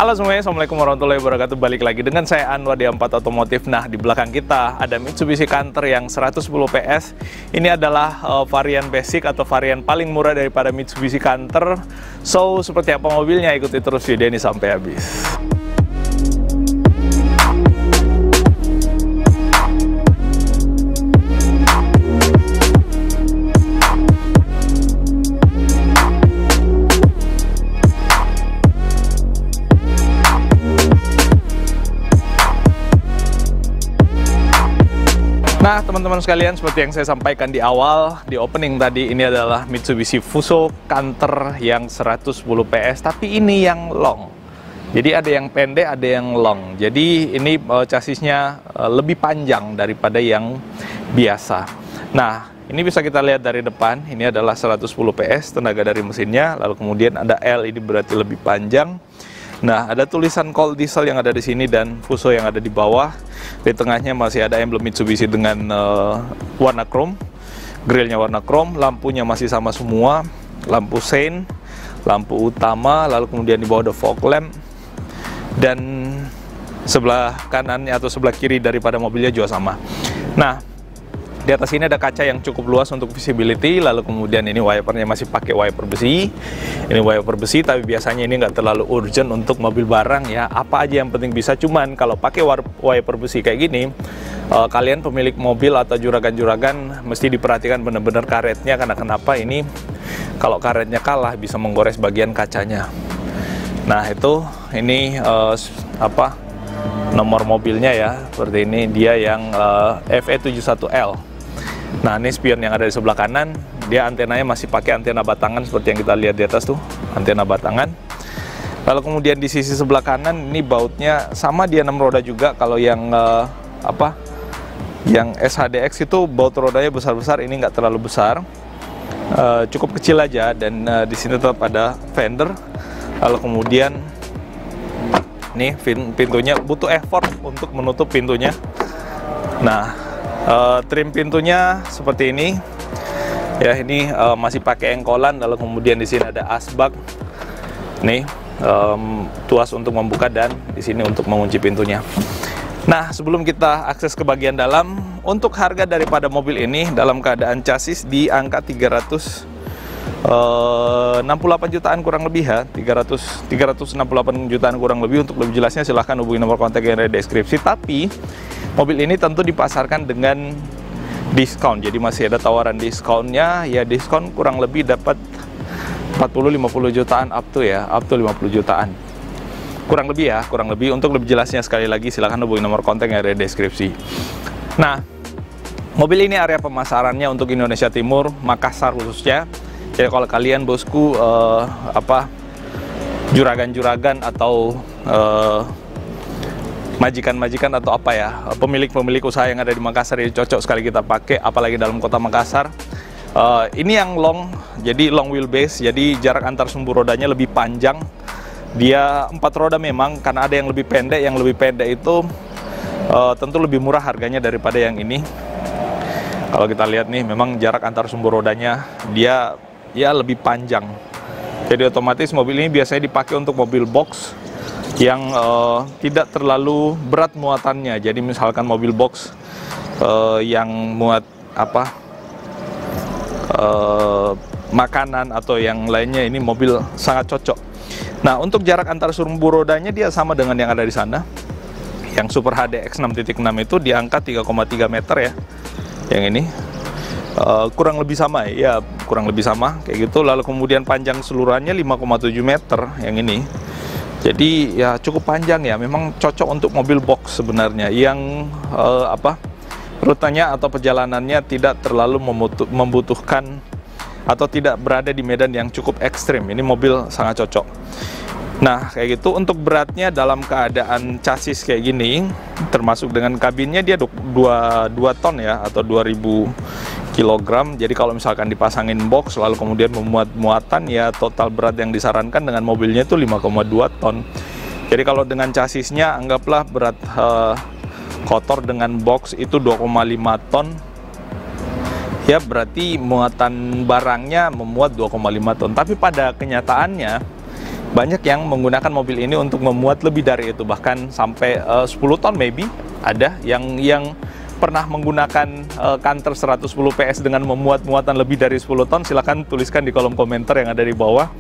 Halo semuanya, Assalamualaikum warahmatullahi wabarakatuh. Balik lagi dengan saya Anwar di A4 Otomotif. Nah, di belakang kita ada Mitsubishi Canter yang 110 PS. Ini adalah varian basic atau varian paling murah daripada Mitsubishi Canter. So, seperti apa mobilnya? Ikuti terus video ini sampai habis. Nah, teman-teman sekalian, seperti yang saya sampaikan di awal, di opening tadi, ini adalah Mitsubishi Fuso Canter yang 110 PS, tapi ini yang long. Jadi ada yang pendek, ada yang long. Jadi ini chassisnya lebih panjang daripada yang biasa. Nah, ini bisa kita lihat dari depan, ini adalah 110 PS, tenaga dari mesinnya, lalu kemudian ada L, ini berarti lebih panjang. Nah, ada tulisan Colt Diesel yang ada di sini dan Fuso yang ada di bawah. Di tengahnya masih ada emblem Mitsubishi dengan warna chrome. Grillnya warna chrome, lampunya masih sama semua. Lampu sein, lampu utama, lalu kemudian di bawah ada fog lamp. Dan sebelah kanannya atau sebelah kiri daripada mobilnya juga sama. Nah, di atas ini ada kaca yang cukup luas untuk visibility, lalu kemudian ini wipernya masih pakai wiper besi. Ini wiper besi, tapi biasanya ini nggak terlalu urgent untuk mobil barang ya. Apa aja yang penting bisa, cuman kalau pakai wiper besi kayak gini, kalian pemilik mobil atau juragan-juragan mesti diperhatikan benar-benar karetnya, karena kenapa ini kalau karetnya kalah bisa menggores bagian kacanya. Nah ini nomor mobilnya ya, seperti ini dia yang FE71L. Nah, ini spion yang ada di sebelah kanan, dia antenanya masih pakai antena batangan seperti yang kita lihat di atas tuh, antena batangan. Lalu kemudian di sisi sebelah kanan ini bautnya sama, dia 6 roda juga. Kalau yang yang SHDX itu baut rodanya besar-besar, ini nggak terlalu besar, cukup kecil aja. Dan di sini tetap ada fender. Lalu kemudian nih pintunya butuh effort untuk menutup pintunya. Nah, trim pintunya seperti ini ya, ini masih pakai engkolan. Lalu kemudian di sini ada asbak nih, tuas untuk membuka dan di sini untuk mengunci pintunya. Nah, sebelum kita akses ke bagian dalam, untuk harga daripada mobil ini dalam keadaan chassis di angka 368 jutaan kurang lebih ya, 368 jutaan kurang lebih. Untuk lebih jelasnya silahkan hubungi nomor kontak yang ada di deskripsi. Tapi mobil ini tentu dipasarkan dengan diskon, jadi masih ada tawaran diskonnya ya. Diskon kurang lebih dapat 40-50 jutaan up to 50 jutaan kurang lebih ya, kurang lebih. Untuk lebih jelasnya sekali lagi silahkan hubungi nomor kontak yang ada di deskripsi. Nah, mobil ini area pemasarannya untuk Indonesia Timur, Makassar khususnya. Jadi kalau kalian bosku juragan-juragan atau majikan-majikan atau pemilik-pemilik usaha yang ada di Makassar, ini cocok sekali kita pakai, apalagi dalam kota Makassar. Ini yang long, jadi long wheelbase, jadi jarak antar sumbu rodanya lebih panjang. Dia 4 roda memang, karena ada yang lebih pendek. Yang lebih pendek itu tentu lebih murah harganya daripada yang ini. Kalau kita lihat nih, memang jarak antar sumbu rodanya dia ya lebih panjang. Jadi otomatis mobil ini biasanya dipakai untuk mobil box yang tidak terlalu berat muatannya. Jadi misalkan mobil box yang muat makanan atau yang lainnya, ini mobil sangat cocok. Nah, untuk jarak antar sumbu rodanya dia sama dengan yang ada di sana. Yang Super HDX 6.6 itu di angka 3,3 meter ya. Yang ini kurang lebih sama ya, kurang lebih sama kayak gitu. Lalu kemudian panjang keseluruhannya 5,7 meter yang ini. Jadi ya cukup panjang ya, memang cocok untuk mobil box sebenarnya yang rutenya atau perjalanannya tidak terlalu membutuhkan atau tidak berada di medan yang cukup ekstrim. Ini mobil sangat cocok. Nah, kayak gitu. Untuk beratnya dalam keadaan chassis kayak gini, termasuk dengan kabinnya, dia 2 ton ya, atau 2000 kg. Jadi kalau misalkan dipasangin box lalu kemudian memuat muatan, ya total berat yang disarankan dengan mobilnya itu 5,2 ton. Jadi kalau dengan chassisnya anggaplah berat kotor dengan box itu 2,5 ton. Ya berarti muatan barangnya memuat 2,5 ton. Tapi pada kenyataannya banyak yang menggunakan mobil ini untuk memuat lebih dari itu, bahkan sampai 10 ton maybe. Ada yang pernah menggunakan Canter 110 PS dengan memuat muatan lebih dari 10 ton. Silahkan tuliskan di kolom komentar yang ada di bawah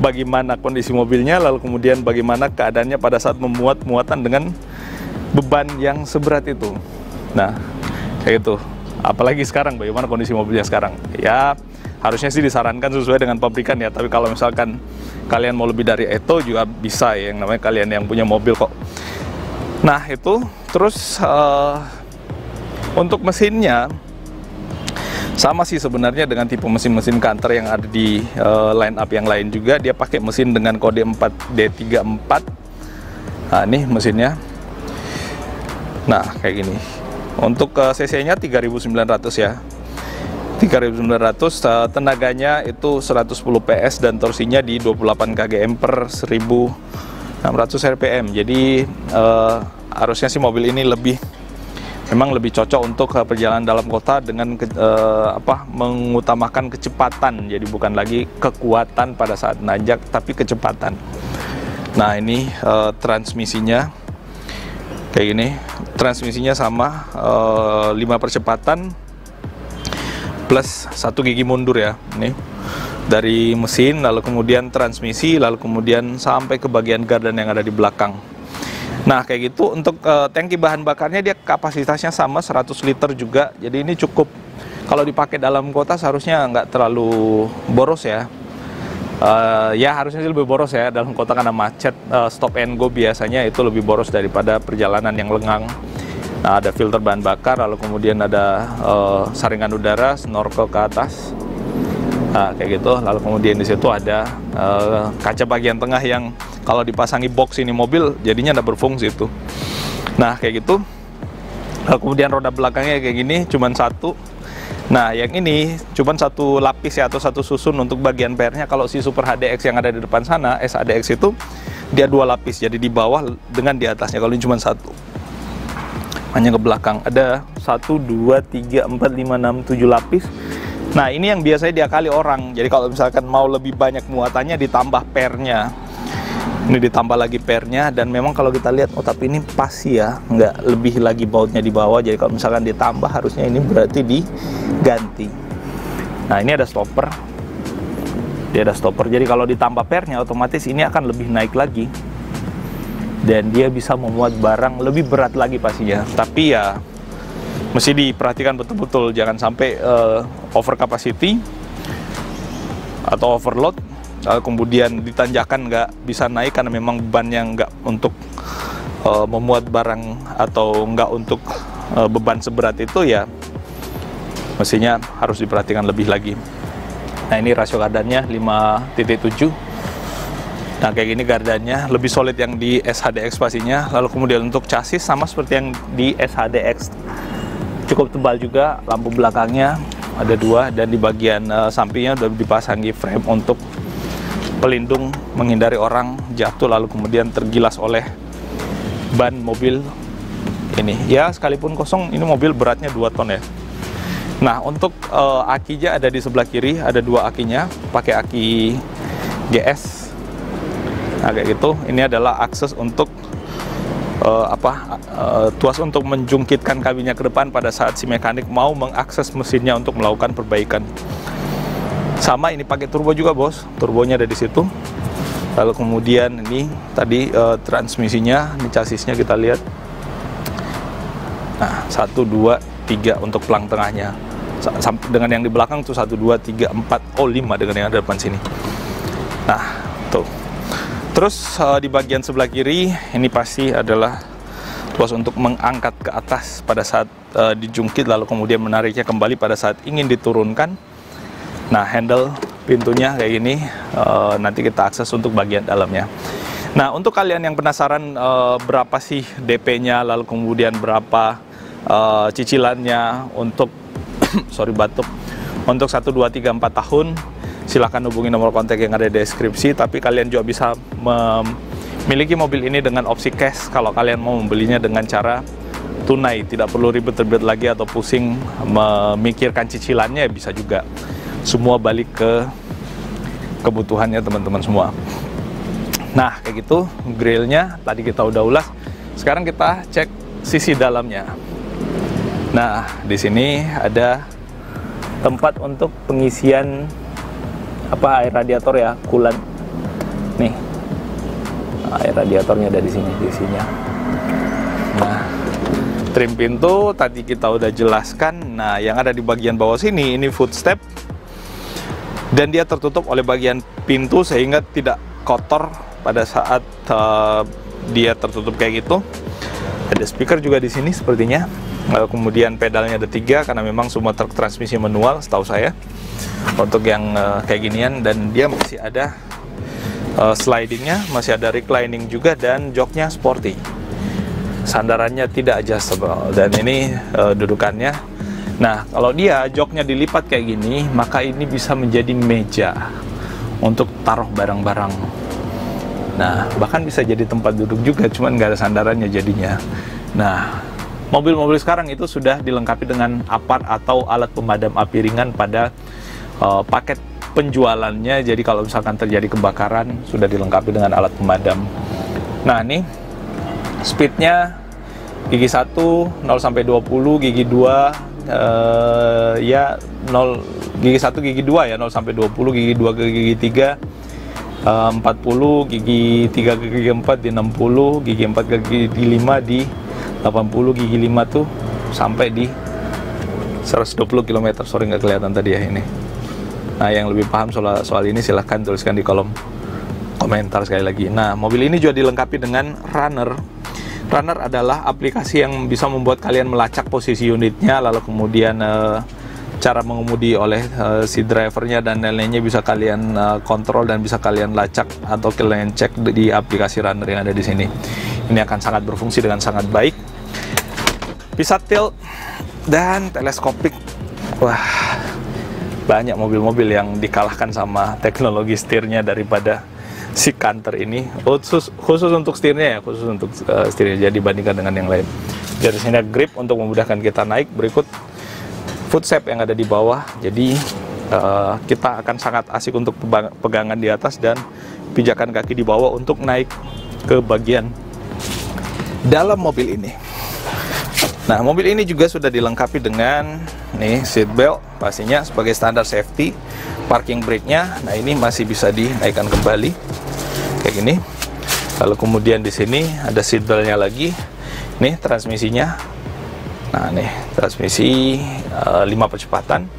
bagaimana kondisi mobilnya, lalu kemudian bagaimana keadaannya pada saat memuat muatan dengan beban yang seberat itu. Nah, kayak gitu. Apalagi sekarang, bagaimana kondisi mobilnya sekarang? Ya, harusnya sih disarankan sesuai dengan pabrikan ya, tapi kalau misalkan kalian mau lebih dari itu juga bisa ya, yang namanya kalian yang punya mobil kok. Nah itu, terus untuk mesinnya sama sih sebenarnya dengan tipe mesin-mesin Canter yang ada di line up yang lain juga. Dia pakai mesin dengan kode 4D34. Nah ini mesinnya. Nah kayak gini. Untuk cc-nya 3.900 ya. 3.900, tenaganya itu 110 PS dan torsinya di 28 kgm per 1.600 rpm. Jadi harusnya sih mobil ini memang lebih cocok untuk perjalanan dalam kota dengan mengutamakan kecepatan. Jadi bukan lagi kekuatan pada saat nanjak, tapi kecepatan. Nah ini transmisinya kayak gini. Transmisinya sama 5 percepatan plus 1 gigi mundur ya, ini dari mesin, lalu kemudian transmisi, lalu kemudian sampai ke bagian gardan yang ada di belakang. Nah kayak gitu. Untuk tangki bahan bakarnya dia kapasitasnya sama 100 liter juga, jadi ini cukup kalau dipakai dalam kota seharusnya nggak terlalu boros ya. Ya harusnya sih lebih boros ya dalam kota karena macet, stop and go biasanya itu lebih boros daripada perjalanan yang lengang. Nah, ada filter bahan bakar, lalu kemudian ada saringan udara, snorkel ke atas. Nah, kayak gitu. Lalu kemudian di situ ada kaca bagian tengah yang kalau dipasangi box ini mobil jadinya tidak berfungsi itu. Nah, kayak gitu. Lalu kemudian roda belakangnya kayak gini, cuman satu. Nah, yang ini cuman satu lapis ya, atau satu susun untuk bagian pernya. Kalau si Super HDX yang ada di depan sana, SHDX itu dia 2 lapis, jadi di bawah dengan di atasnya. Kalau ini cuma satu. Hanya ke belakang ada 1, 2, 3, 4, 5, 6, 7 lapis. Nah ini yang biasanya diakali orang. Jadi kalau misalkan mau lebih banyak muatannya ditambah pernya. Ini ditambah lagi pernya. Dan memang kalau kita lihat, oh tapi ini pas ya, nggak lebih lagi bautnya di bawah. Jadi kalau misalkan ditambah harusnya ini berarti diganti. Nah ini ada stopper. Dia ada stopper. Jadi kalau ditambah pernya otomatis ini akan lebih naik lagi. Dan dia bisa memuat barang lebih berat lagi pastinya. Tapi ya mesti diperhatikan betul-betul, jangan sampai over capacity atau overload, kemudian ditanjakan nggak bisa naik karena memang bebannya nggak untuk memuat barang atau nggak untuk beban seberat itu, ya mestinya harus diperhatikan lebih lagi. Nah ini rasio gardannya 5.7. Nah kayak gini gardannya, lebih solid yang di SHDX pastinya. Lalu kemudian untuk chassis sama seperti yang di SHDX, cukup tebal juga. Lampu belakangnya ada 2 dan di bagian sampingnya udah dipasangi frame untuk pelindung menghindari orang jatuh lalu kemudian tergilas oleh ban mobil ini. Ya sekalipun kosong ini mobil beratnya 2 ton ya. Nah untuk akinya ada di sebelah kiri, ada 2 akinya, pakai aki GS. Nah kayak gitu. Ini adalah akses untuk tuas untuk menjungkitkan kabinnya ke depan pada saat si mekanik mau mengakses mesinnya untuk melakukan perbaikan. Sama ini pakai turbo juga bos, turbonya ada di situ. Lalu kemudian ini tadi transmisinya, ini chassisnya kita lihat. Nah 1, 2, 3 untuk pelang tengahnya. Dengan yang di belakang tuh 1, 2, 3, 4, 5 dengan yang ada depan sini. Nah tuh. Terus di bagian sebelah kiri ini pasti adalah tuas untuk mengangkat ke atas pada saat dijungkit, lalu kemudian menariknya kembali pada saat ingin diturunkan. Nah handle pintunya kayak gini, nanti kita akses untuk bagian dalamnya. Nah untuk kalian yang penasaran berapa sih DP-nya, lalu kemudian berapa cicilannya untuk sorry batuk, untuk 1, 2, 3, 4 tahun, silahkan hubungi nomor kontak yang ada di deskripsi. Tapi kalian juga bisa memiliki mobil ini dengan opsi cash kalau kalian mau membelinya dengan cara tunai, tidak perlu ribet-ribet lagi atau pusing memikirkan cicilannya. Bisa juga, semua balik ke kebutuhannya teman-teman semua. Nah, kayak gitu grillnya tadi kita udah ulas. Sekarang kita cek sisi dalamnya. Nah, di sini ada tempat untuk pengisian air radiator ya, coolant. Nih, air radiatornya ada di sini, isinya. Nah, trim pintu tadi kita udah jelaskan. Nah, yang ada di bagian bawah sini ini footstep, dan dia tertutup oleh bagian pintu sehingga tidak kotor pada saat dia tertutup kayak gitu. Ada speaker juga di sini sepertinya. Kemudian pedalnya ada 3 karena memang semua truk transmisi manual setahu saya untuk yang kayak ginian, dan dia masih ada slidingnya, masih ada reclining juga, dan joknya sporty. Sandarannya tidak adjustable, dan ini dudukannya. Nah, kalau dia joknya dilipat kayak gini, maka ini bisa menjadi meja untuk taruh barang-barang. Nah, bahkan bisa jadi tempat duduk juga, cuman nggak ada sandarannya jadinya. Nah, mobil-mobil sekarang itu sudah dilengkapi dengan apart atau alat pemadam api ringan pada paket penjualannya. Jadi kalau misalkan terjadi kebakaran, sudah dilengkapi dengan alat pemadam. Nah, ini speednya gigi 1 0 sampai 20, gigi 2 ya 0, gigi 1 gigi 2 ya 0 sampai 20, gigi 2 ke gigi 3 40, gigi 3 ke gigi 4 di 60, gigi 4 ke gigi 5 di 80, gigi 5 tuh sampai di 120 km. Sorry nggak kelihatan tadi ya ini. Nah, yang lebih paham soal ini silahkan tuliskan di kolom komentar sekali lagi. Nah, mobil ini juga dilengkapi dengan runner. Runner adalah aplikasi yang bisa membuat kalian melacak posisi unitnya, lalu kemudian cara mengemudi oleh si drivernya dan lain-lainnya bisa kalian kontrol dan bisa kalian lacak atau kalian cek di aplikasi runner yang ada di sini. Ini akan sangat berfungsi dengan sangat baik. Bisa tilt dan teleskopik. Wah, banyak mobil-mobil yang dikalahkan sama teknologi setirnya daripada si Canter ini. Khusus untuk setirnya ya, khusus untuk setirnya, jadi dibandingkan dengan yang lain. Dari sini ada grip untuk memudahkan kita naik. Berikut footstep yang ada di bawah, jadi kita akan sangat asik untuk pegangan di atas dan pijakan kaki di bawah untuk naik ke bagian dalam mobil ini. Nah, mobil ini juga sudah dilengkapi dengan nih seat belt pastinya sebagai standar safety. Parking brake-nya, nah ini masih bisa dinaikkan kembali kayak gini. Lalu kemudian di sini ada seat belt-nya lagi. Nih transmisinya. Nah, nih transmisi 5 percepatan.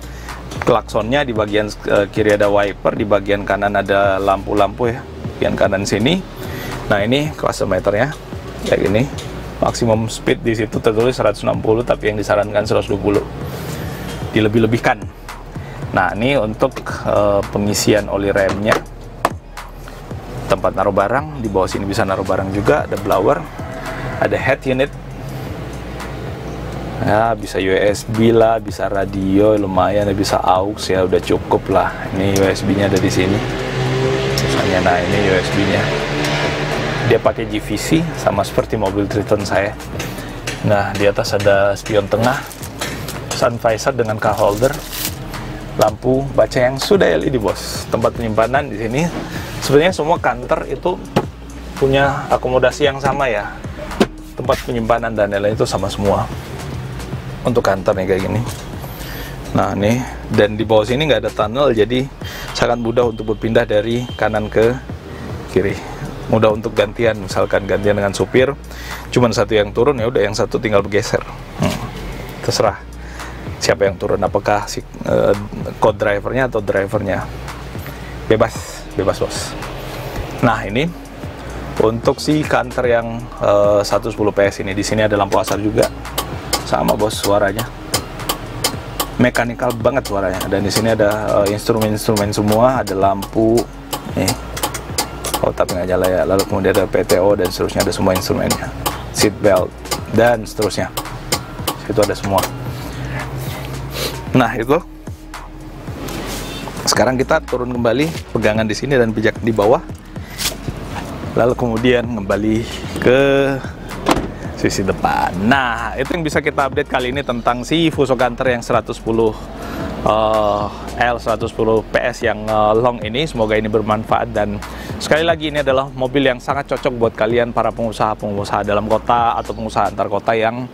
Klaksonnya di bagian kiri ada wiper, di bagian kanan ada lampu-lampu ya. Bagian kanan sini. Nah, ini klasometernya kayak gini. Maksimum speed di situ tertulis 160, tapi yang disarankan 120. Dilebih-lebihkan. Nah, ini untuk pengisian oli remnya. Tempat naruh barang, di bawah sini bisa naruh barang juga, ada blower, ada head unit. Ya, bisa USB lah, bisa radio, lumayan, bisa aux ya, udah cukup lah. Ini USB-nya ada di sini. Misalnya, nah ini USB-nya. Dia pakai GVC sama seperti mobil Triton saya. Nah, di atas ada spion tengah, sun visor dengan cup holder, lampu baca yang sudah LED bos. Tempat penyimpanan di sini. Sebenarnya semua Canter itu punya akomodasi yang sama ya. Tempat penyimpanan dan lain-lain itu sama semua. Untuk Canter nih kayak gini. Nah, nih, dan di bawah sini nggak ada tunnel, jadi sangat mudah untuk berpindah dari kanan ke kiri. Mudah untuk gantian, misalkan gantian dengan supir, cuman satu yang turun ya udah yang satu tinggal bergeser. Terserah siapa yang turun, apakah si co-drivernya atau drivernya. Bebas bos. Nah, ini untuk si Canter yang 110 PS ini. Di sini ada lampu asar juga. Sama bos suaranya. Mekanikal banget suaranya. Dan di sini ada instrumen-instrumen semua, ada lampu nih. Oh, tapi nggak nyala ya. Lalu kemudian ada PTO dan seterusnya, ada semua instrumennya. Seat belt dan seterusnya. Itu ada semua. Nah, itu. Sekarang kita turun kembali, pegangan di sini dan pijak di bawah. Lalu kemudian kembali ke sisi depan. Nah, itu yang bisa kita update kali ini tentang si Fuso Canter yang 110 L110 PS yang long ini. Semoga ini bermanfaat, dan sekali lagi ini adalah mobil yang sangat cocok buat kalian para pengusaha dalam kota atau pengusaha antar kota yang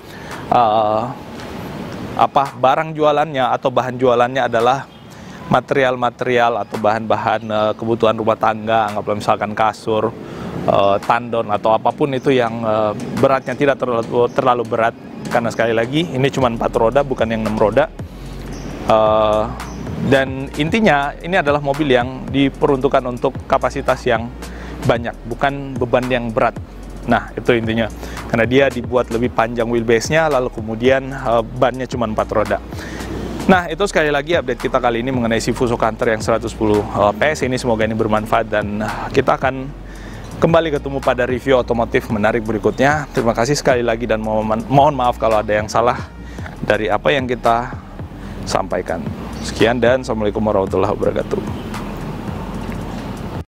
barang jualannya atau bahan jualannya adalah material-material atau bahan-bahan kebutuhan rumah tangga, anggaplah misalkan kasur, tandon atau apapun itu yang beratnya tidak terlalu berat, karena sekali lagi ini cuma 4 roda bukan yang 6 roda. Dan intinya ini adalah mobil yang diperuntukkan untuk kapasitas yang banyak, bukan beban yang berat. Nah, itu intinya, karena dia dibuat lebih panjang wheelbase-nya, lalu kemudian bannya cuma 4 roda. Nah, itu sekali lagi update kita kali ini mengenai si Fuso Canter yang 110 PS ini. Semoga ini bermanfaat, dan kita akan kembali ketemu pada review otomotif menarik berikutnya. Terima kasih sekali lagi, dan mohon maaf kalau ada yang salah dari apa yang kita sampaikan. Sekian dan Assalamualaikum warahmatullahi wabarakatuh.